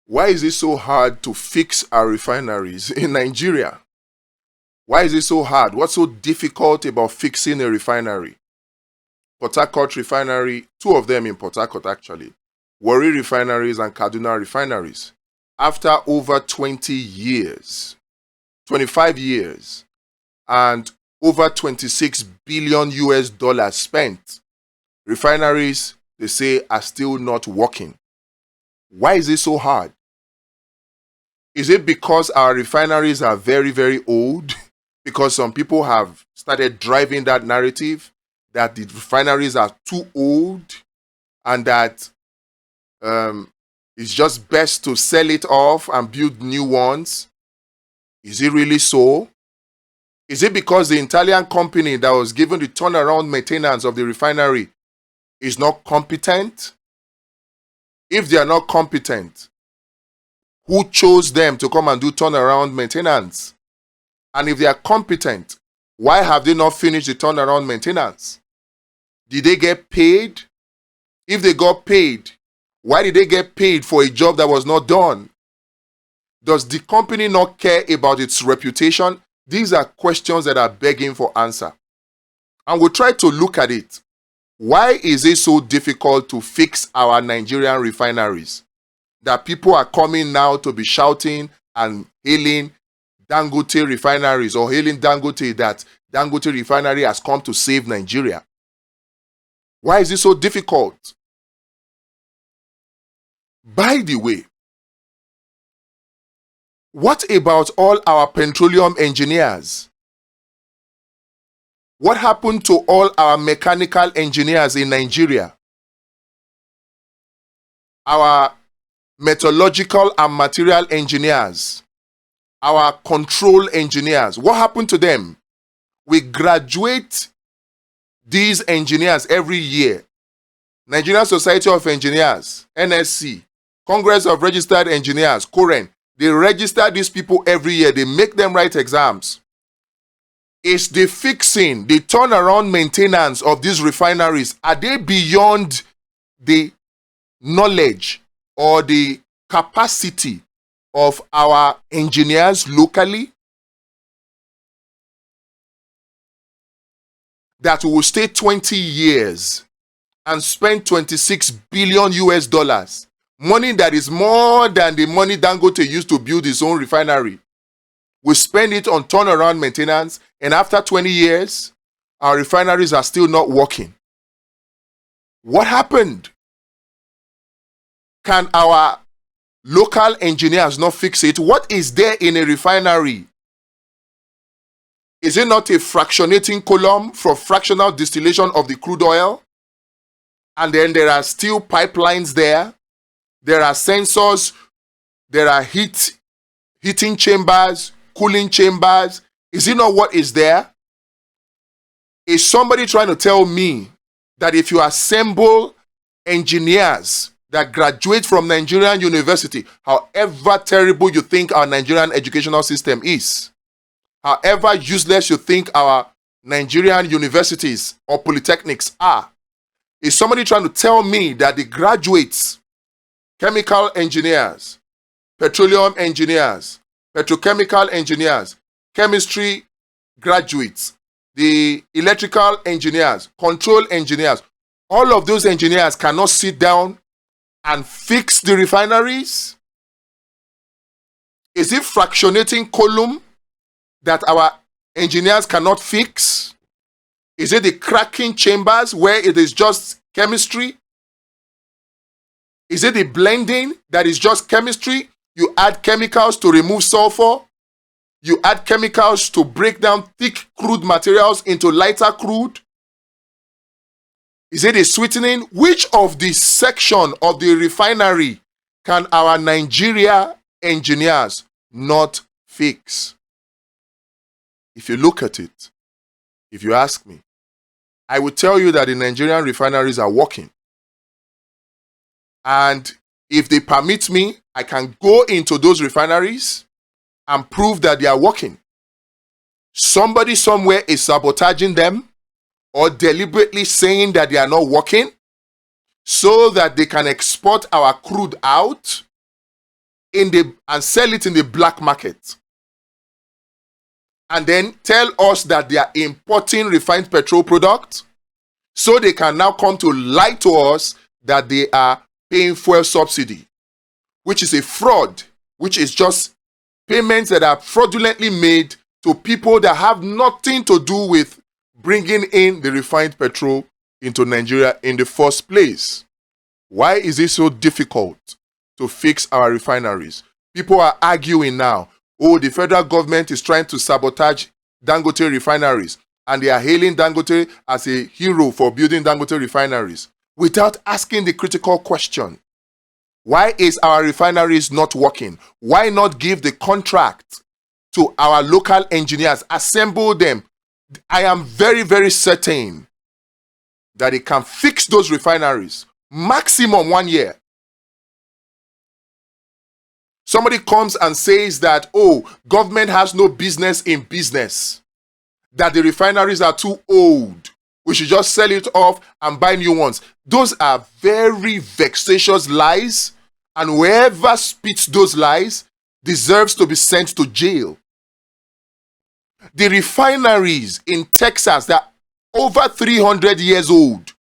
Why is it so hard to fix our refineries in Nigeria? Why is it so hard? What's so difficult about fixing a refinery? Port Harcourt Refinery, two of them in Port Harcourt actually, Warri Refineries and Kaduna Refineries. After over 20 years, 25 years, and over 26 billion US dollars spent, refineries, they say, are still not working. Why is it so hard? Is it because our refineries are very, very old? Because some people have started driving that narrative that the refineries are too old and that it's just best to sell it off and build new ones? Is it really so? Is it because the Italian company that was given the turnaround maintenance of the refinery is not competent? If they are not competent, who chose them to come and do turnaround maintenance? And if they are competent, why have they not finished the turnaround maintenance? Did they get paid? If they got paid, why did they get paid for a job that was not done? Does the company not care about its reputation? These are questions that are begging for answer. And we'll try to look at it. Why is it so difficult to fix our Nigerian refineries? That people are coming now to be shouting and hailing Dangote refineries or hailing Dangote that Dangote refinery has come to save Nigeria. Why is it so difficult? By the way, what about all our petroleum engineers? What happened to all our mechanical engineers in Nigeria? Our metallurgical and material engineers, our control engineers, what happened to them? We graduate these engineers every year. Nigerian Society of Engineers, NSC, Congress of Registered Engineers, COREN, they register these people every year. They make them write exams. Is the fixing, the turnaround maintenance of these refineries, are they beyond the knowledge or the capacity of our engineers locally? That will stay 20 years and spend 26 billion US dollars. Money that is more than the money Dangote used to build his own refinery. We spend it on turnaround maintenance, and after 20 years, our refineries are still not working. What happened? Can our local engineers not fix it? What is there in a refinery? Is it not a fractionating column for fractional distillation of the crude oil? And then there are still pipelines there. There are sensors. There are heating chambers, cooling chambers. Is it not what is there? Is somebody trying to tell me that if you assemble engineers that graduate from Nigerian university, however terrible you think our Nigerian educational system is, however useless you think our Nigerian universities or polytechnics are, is somebody trying to tell me that the graduates, chemical engineers, petroleum engineers, petrochemical engineers, chemistry graduates, the electrical engineers, control engineers, all of those engineers cannot sit down and fix the refineries? Is it fractionating column that our engineers cannot fix? Is it the cracking chambers where it is just chemistry? Is it the blending that is just chemistry? You add chemicals to remove sulfur. You add chemicals to break down thick crude materials into lighter crude. Is it the sweetening? Which of the section of the refinery can our Nigeria engineers not fix? If you look at it, if you ask me, I would tell you that the Nigerian refineries are working. And if they permit me, I can go into those refineries and prove that they are working. Somebody somewhere is sabotaging them or deliberately saying that they are not working so that they can export our crude out. and sell it in the black market. And then tell us that they are importing refined petrol products, so they can now come to lie to us that they are paying fuel subsidy, which is a fraud, which is just payments that are fraudulently made to people that have nothing to do with bringing in the refined petrol into Nigeria in the first place. Why is it so difficult to fix our refineries? People are arguing now, oh, the federal government is trying to sabotage Dangote refineries, and they are hailing Dangote as a hero for building Dangote refineries, without asking the critical question. Why is our refineries not working? Why not give the contract to our local engineers, assemble them? I am very, very certain that it can fix those refineries, maximum 1 year. Somebody comes and says that, oh, government has no business in business, that the refineries are too old, we should just sell it off and buy new ones. Those are very vexatious lies, and whoever spits those lies deserves to be sent to jail. The refineries in Texas, they're over 300 years old.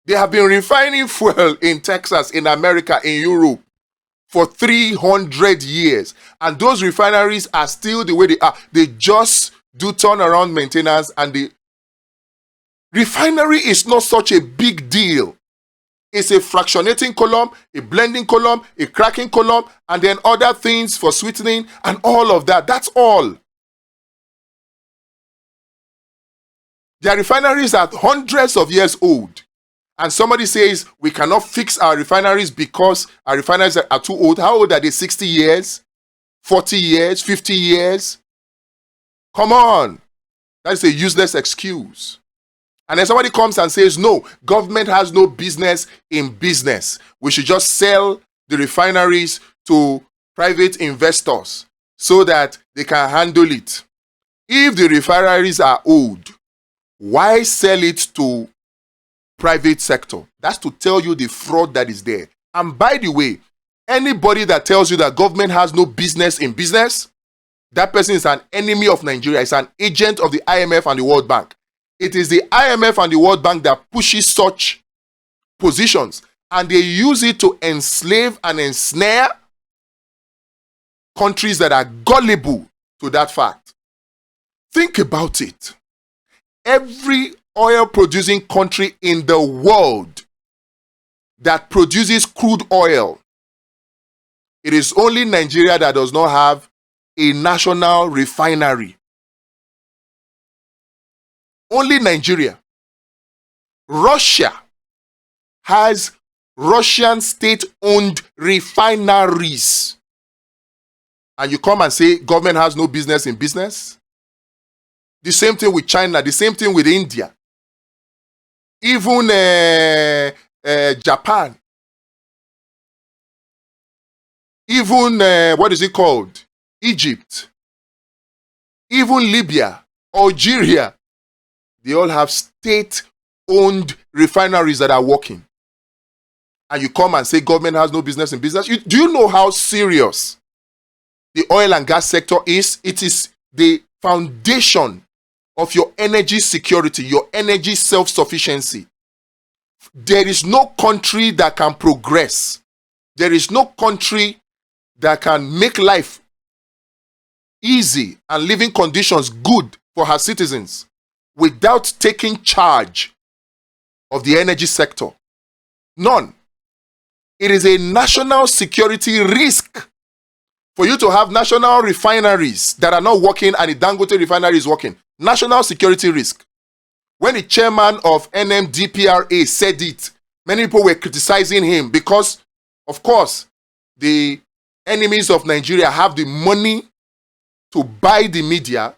They have been refining fuel in Texas, in America, in Europe for 300 years. And those refineries are still the way they are. They just do turnaround maintenance, and the refinery is not such a big deal. It's a fractionating column, a blending column, a cracking column, and then other things for sweetening and all of that. That's all. Their refineries are hundreds of years old. And somebody says we cannot fix our refineries because our refineries are too old. How old are they? 60 years? 40 years? 50 years? Come on. That is a useless excuse. And then somebody comes and says, no, government has no business in business. We should just sell the refineries to private investors so that they can handle it. If the refineries are old, why sell it to private sector? That's to tell you the fraud that is there. And by the way, anybody that tells you that government has no business in business, that person is an enemy of Nigeria. It's an agent of the IMF and the World Bank. It is the IMF and the World Bank that pushes such positions, and they use it to enslave and ensnare countries that are gullible to that fact. Think about it. Every oil-producing country in the world that produces crude oil, it is only Nigeria that does not have a national refinery. Only Nigeria. Russia has Russian state-owned refineries. And you come and say government has no business in business? The same thing with China, the same thing with India. Even Japan. Even, what is it called? Egypt. Even Libya, Algeria. They all have state-owned refineries that are working. And you come and say government has no business in business? Do you know how serious the oil and gas sector is? It is the foundation of your energy security, your energy self-sufficiency. There is no country that can progress. There is no country that can make life easy and living conditions good for her citizens without taking charge of the energy sector. None. It is a national security risk for you to have national refineries that are not working and the Dangote refinery is working. National security risk. When the chairman of NMDPRA said it, many people were criticizing him because, of course, the enemies of Nigeria have the money to buy the media,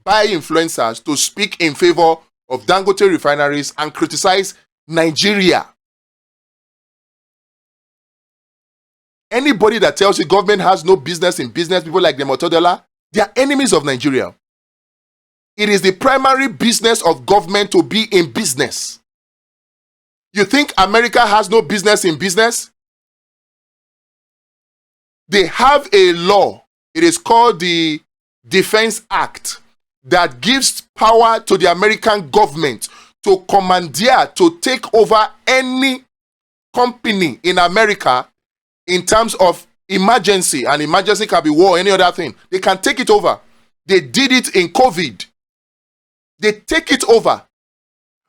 buy influencers to speak in favor of Dangote refineries and criticize Nigeria. Anybody that tells you government has no business in business, people like the Motodola, they are enemies of Nigeria. It is the primary business of government to be in business. You think America has no business in business? They have a law. It is called the Defense Act that gives power to the American government to commandeer, to take over any company in America in terms of emergency. And emergency can be war, any other thing. They can take it over. They did it in COVID. They take it over.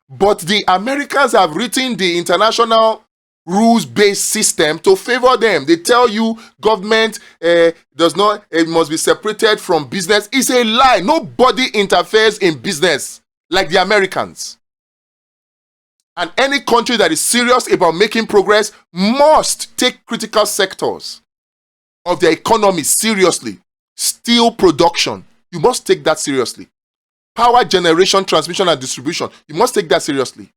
But the Americans have written the international rules-based system to favor them. They tell you government does not, it must be separated from business. It's a lie. Nobody interferes in business like the Americans. And any country that is serious about making progress must take critical sectors of their economy seriously. Steel production, you must take that seriously. Power generation, transmission, and distribution, you must take that seriously.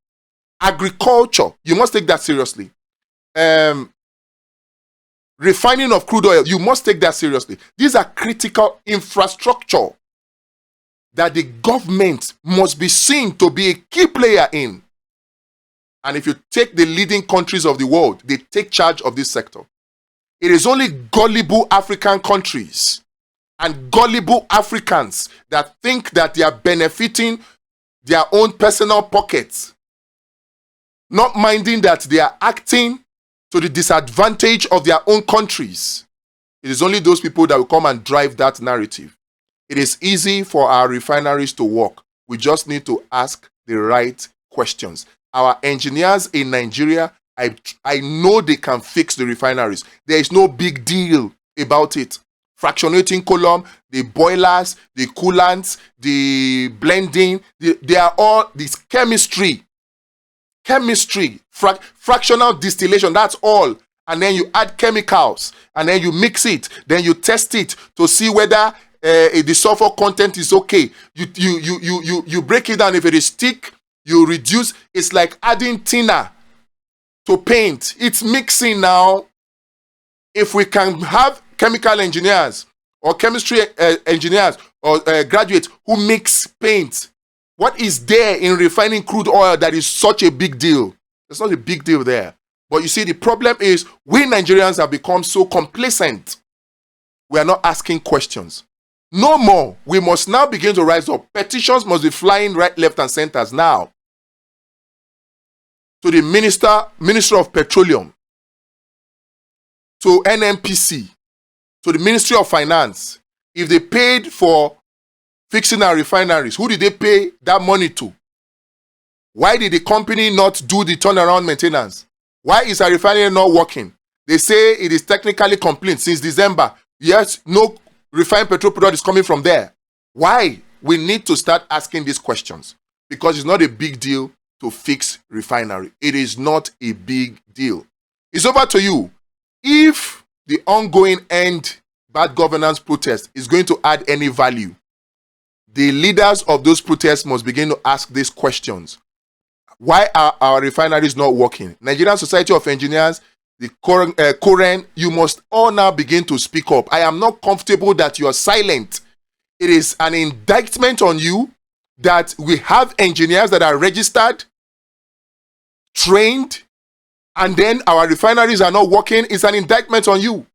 Agriculture, you must take that seriously. Refining of crude oil, you must take that seriously. These are critical infrastructure that the government must be seen to be a key player in. And if you take the leading countries of the world, they take charge of this sector. It is only gullible African countries and gullible Africans that think that they are benefiting their own personal pockets, not minding that they are acting to the disadvantage of their own countries. It is only those people that will come and drive that narrative. It is easy for our refineries to work. We just need to ask the right questions. Our engineers in Nigeria, I know they can fix the refineries. There is no big deal about it. Fractionating column, the boilers, the coolants, the blending, they are all this chemistry. Fractional distillation, that's all. And then you add chemicals, and then you mix it, then you test it to see whether the sulfur content is okay. You break it down. If it is thick, you reduce. It's like adding thinner to paint. It's mixing now. If we can have chemical engineers or chemistry engineers or graduates who mix paint, what is there in refining crude oil that is such a big deal? It's not a big deal there. But you see, the problem is we Nigerians have become so complacent. We are not asking questions. No more. We must now begin to rise up. Petitions must be flying right, left, and centers now. To the Minister of Petroleum, to NNPC, to the Ministry of Finance. If they paid for fixing our refineries, who did they pay that money to? Why did the company not do the turnaround maintenance? Why is our refinery not working? They say it is technically complete since December. Yes, no refined petrol product is coming from there. Why? We need to start asking these questions because it's not a big deal to fix refinery. It is not a big deal. It's over to you. If the ongoing end bad governance protest is going to add any value, the leaders of those protests must begin to ask these questions. Why are our refineries not working? Nigerian Society of Engineers, the Koren, you must all now begin to speak up. I am not comfortable that you are silent. It is an indictment on you that we have engineers that are registered, trained, and then our refineries are not working. It's an indictment on you.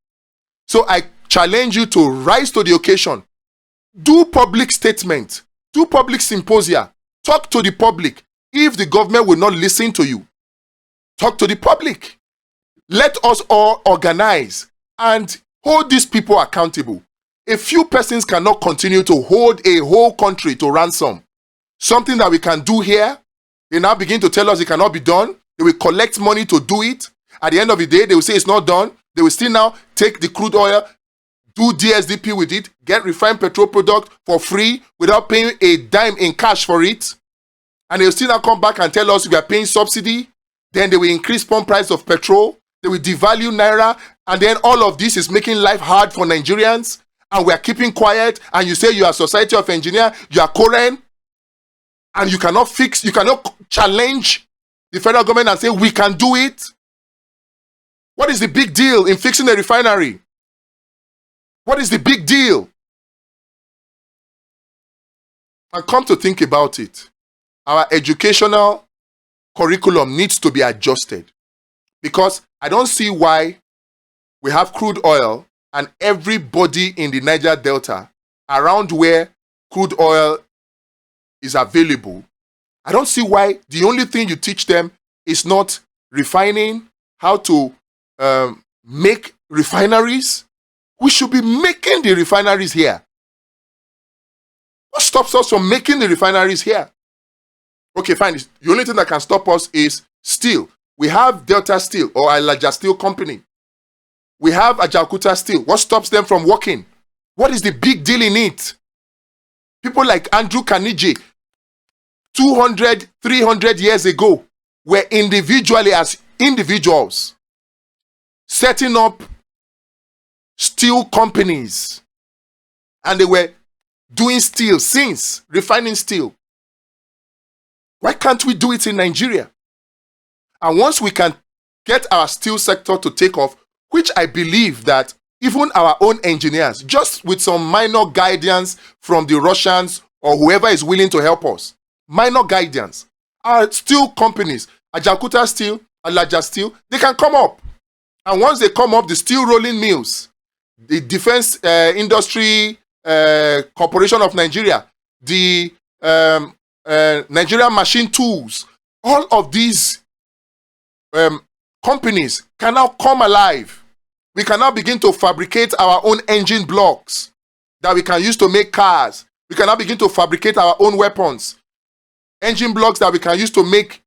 So I challenge you to rise to the occasion. Do public statements. Do public symposia. Talk to the public. If the government will not listen to you, talk to the public. Let us all organize and hold these people accountable. A few persons cannot continue to hold a whole country to ransom. Something that we can do here, they now begin to tell us it cannot be done. They will collect money to do it. At the end of the day, they will say it's not done. They will still now take the crude oil, do DSDP with it, get refined petrol product for free without paying a dime in cash for it. And they will still now come back and tell us we are paying subsidy. Then they will increase pump price of petrol. They will devalue Naira. And then all of this is making life hard for Nigerians. And we are keeping quiet. And you say you are Society of Engineers, you are Koren. And you cannot fix, you cannot challenge the federal government and say we can do it. What is the big deal in fixing a refinery? What is the big deal? And come to think about it, our educational curriculum needs to be adjusted because I don't see why we have crude oil and everybody in the Niger Delta around where crude oil is available, I don't see why the only thing you teach them is not refining, how to make refineries. We should be making the refineries here. What stops us from making the refineries here? Okay, fine. The only thing that can stop us is steel. We have Delta Steel or Alaja Steel Company. We have Ajaokuta Steel. What stops them from working? What is the big deal in it? People like Andrew Carnegie, 200, 300 years ago, were individually as individuals setting up steel companies. And they were doing steel since, refining steel. Why can't we do it in Nigeria? And once we can get our steel sector to take off, which I believe that even our own engineers, just with some minor guidance from the Russians or whoever is willing to help us, minor guidance, our steel companies, Ajaokuta Steel, Alaja Steel, they can come up. And once they come up, the steel rolling mills, the Defense Industry Corporation of Nigeria, the Nigerian Machine Tools, all of these companies can now come alive. We can now begin to fabricate our own engine blocks that we can use to make cars. We can now begin to fabricate our own weapons. Engine blocks that we can use to make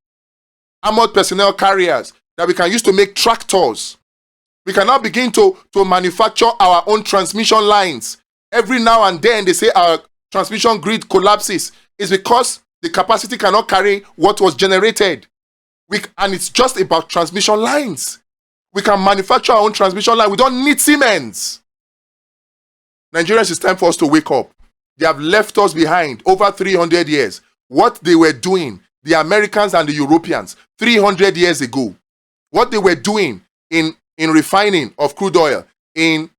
armored personnel carriers, that we can use to make tractors. We can now begin to manufacture our own transmission lines. Every now and then they say our transmission grid collapses. It's because the capacity cannot carry what was generated. And it's just about transmission lines. We can manufacture our own transmission line. We don't need Siemens. Nigerians, it's time for us to wake up. They have left us behind over 300 years. What they were doing, the Americans and the Europeans, 300 years ago, what they were doing in refining of crude oil, in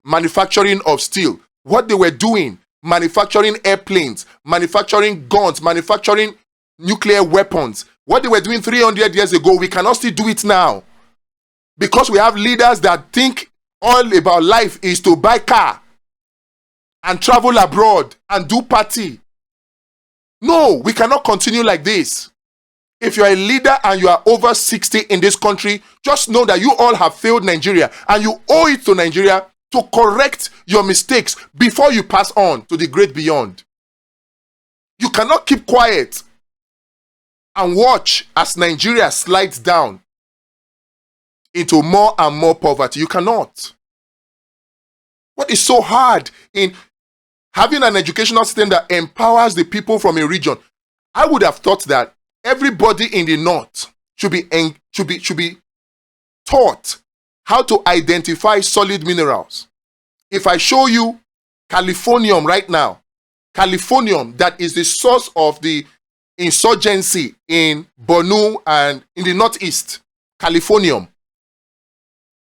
manufacturing of steel, what they were doing, manufacturing airplanes, manufacturing guns, manufacturing nuclear weapons, what they were doing 300 years ago, we cannot still do it now. Because we have leaders that think all about life is to buy car and travel abroad and do party. No, we cannot continue like this. If you are a leader and you are over 60 in this country, just know that you all have failed Nigeria and you owe it to Nigeria to correct your mistakes before you pass on to the great beyond. You cannot keep quiet and watch as Nigeria slides down into more and more poverty. You cannot. What is so hard in having an educational system that empowers the people from a region? I would have thought that everybody in the north should be taught how to identify solid minerals. If I show you californium right now, californium that is the source of the insurgency in Borno and in the northeast, californium.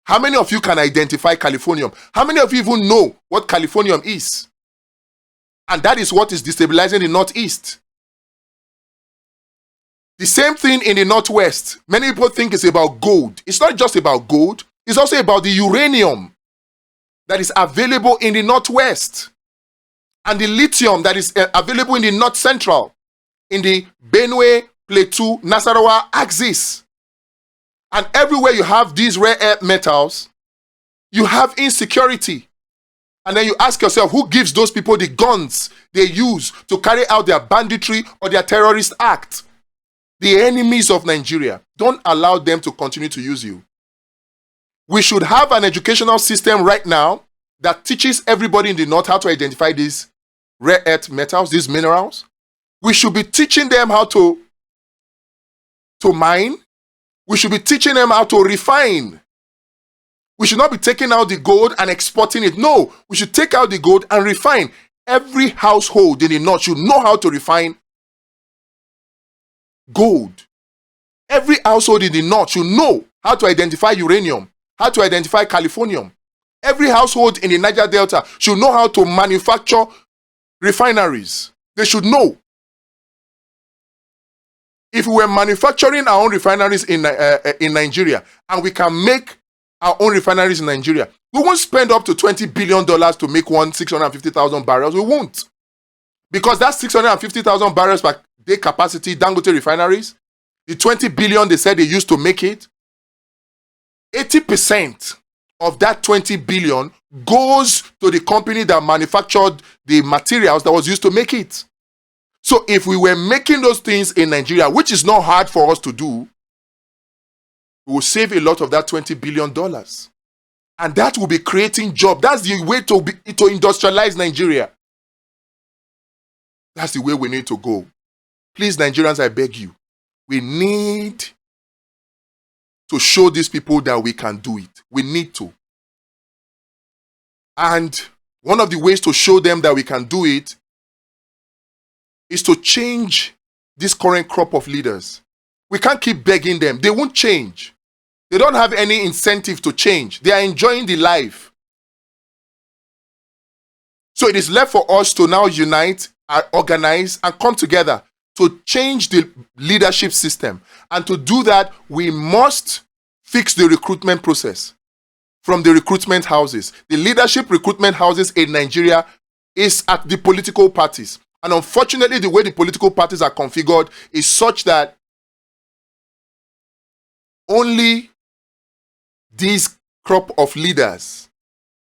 How many of you can identify californium? How many of you even know what californium is? And that is what is destabilizing the northeast. The same thing in the northwest. Many people think it's about gold. It's not just about gold. It's also about the uranium that is available in the northwest. And the lithium that is available in the north central, in the Benue, Plateau, Nasarawa axis. And everywhere you have these rare earth metals, you have insecurity. And then you ask yourself, who gives those people the guns they use to carry out their banditry or their terrorist act? The enemies of Nigeria. Don't allow them to continue to use you. We should have an educational system right now that teaches everybody in the north how to identify these rare earth metals, these minerals. We should be teaching them how to mine. We should be teaching them how to refine. We should not be taking out the gold and exporting it. No, we should take out the gold and refine. Every household in the north should know how to refine gold. Every household in the north should know how to identify uranium, how to identify californium. Every household in the Niger Delta should know how to manufacture refineries. They should know. If we were manufacturing our own refineries in Nigeria and we can make our own refineries in Nigeria. We won't spend up to $20 billion to make 650,000 barrels. We won't. Because that 650,000 barrels per day capacity, Dangote refineries, the 20 billion they said they used to make it, 80% of that 20 billion goes to the company that manufactured the materials that was used to make it. So if we were making those things in Nigeria, which is not hard for us to do, we will save a lot of that $20 billion. And that will be creating jobs. That's the way to industrialize Nigeria. That's the way we need to go. Please, Nigerians, I beg you, we need to show these people that we can do it. We need to. And one of the ways to show them that we can do it is to change this current crop of leaders. We can't keep begging them. They won't change. They don't have any incentive to change. They are enjoying the life. So it is left for us to now unite, organize, and come together to change the leadership system. And to do that, we must fix the recruitment process from the recruitment houses. The leadership recruitment houses in Nigeria is at the political parties. And unfortunately, the way the political parties are configured is such that only these crop of leaders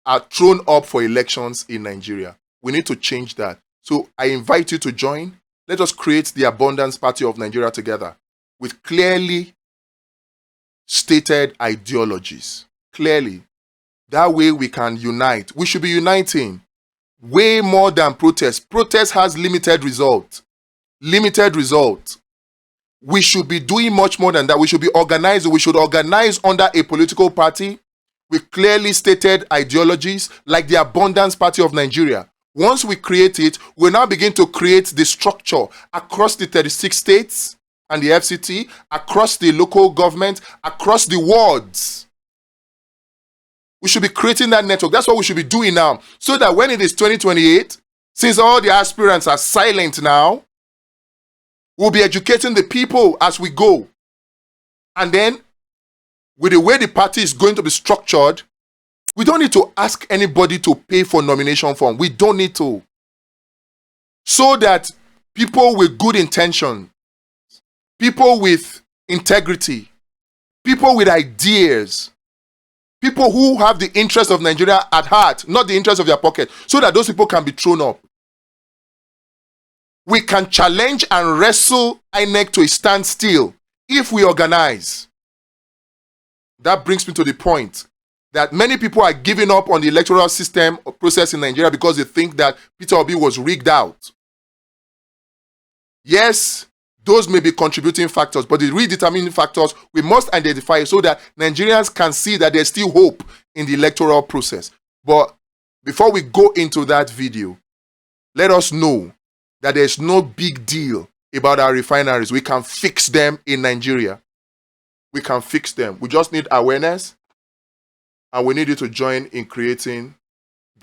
are thrown up for elections in Nigeria. We need to change that. So I invite you to join. Let us create the Abundance Party of Nigeria together with clearly stated ideologies. Clearly. That way we can unite. We should be uniting way more than protest. Protest has limited result. Limited result. We should be doing much more than that. We should be organized. We should organize under a political party with clearly stated ideologies like the Abundance Party of Nigeria. Once we create it, we'll now begin to create the structure across the 36 states and the FCT, across the local government, across the wards. We should be creating that network. That's what we should be doing now. So that when it is 2028, since all the aspirants are silent now, we'll be educating the people as we go. And then, with the way the party is going to be structured, we don't need to ask anybody to pay for nomination form. We don't need to. So that people with good intention, people with integrity, people with ideas, people who have the interest of Nigeria at heart, not the interest of their pocket, so that those people can be thrown up. We can challenge and wrestle INEC to a standstill if we organize. That brings me to the point that many people are giving up on the electoral system or process in Nigeria because they think that Peter Obi was rigged out. Yes, those may be contributing factors, but the redetermining factors we must identify so that Nigerians can see that there's still hope in the electoral process. But before we go into that video, let us know that there's no big deal about our refineries. We can fix them in Nigeria. We can fix them. We just need awareness, and we need you to join in creating